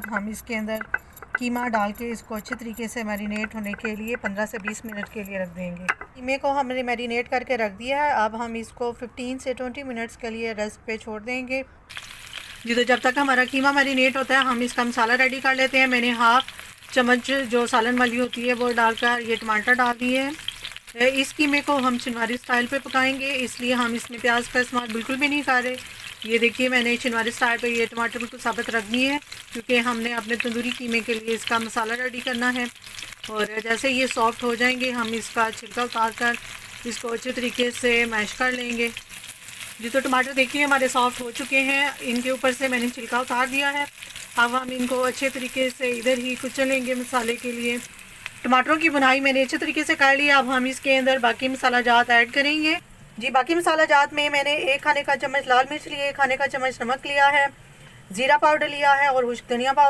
हम इसके अंदर कीमा डाल के इसको अच्छे तरीके से मैरिनेट होने के लिए 15 से 20 मिनट के लिए रख देंगे। कीमे को हमने मैरिनेट करके रख दिया है। अब हम इसको 15 से 20 मिनट्स के लिए रेस्ट पे छोड़ देंगे। जी, तो जब तक हमारा कीमा मैरिनेट होता है हम इसका मसाला रेडी कर लेते हैं। मैंने हाफ चम्मच जो सालन वाली होती है वो डालकर ये टमाटर डाल दिए हैं। इस कीमे को हम चिनवारी स्टाइल पे पकाएंगे, इसलिए हम इसमें प्याज का इस्तेमाल बिल्कुल भी नहीं कर रहे। ये देखिए, मैंने चिनवारी स्टाइल पे ये टमाटर बिल्कुल साबित रख दिए हैं, क्योंकि हमने अपने तंदूरी कीमे के लिए इसका मसाला रेडी करना है। और जैसे ये सॉफ्ट हो जाएंगे हम इसका छिलका उतार कर इसको अच्छे तरीके से मैश कर लेंगे। जी, तो टमाटर देखिए हमारे सॉफ्ट हो चुके हैं। इनके ऊपर से मैंने छिलका उतार दिया है। अब हम इनको अच्छे तरीके से इधर ही कुचलेंगे मसाले के लिए। टमाटरों की बुनाई मैंने अच्छे तरीके से कर ली। अब हम इसके अंदर बाकी मसाला जात ऐड करेंगे। जी, बाकी मसाला जात में मैंने 1 खाने का चम्मच लाल मिर्च लिया, 1 खाने का चम्मच नमक लिया है, ज़ीरा पाउडर लिया है और खुश्क धनिया पाउडर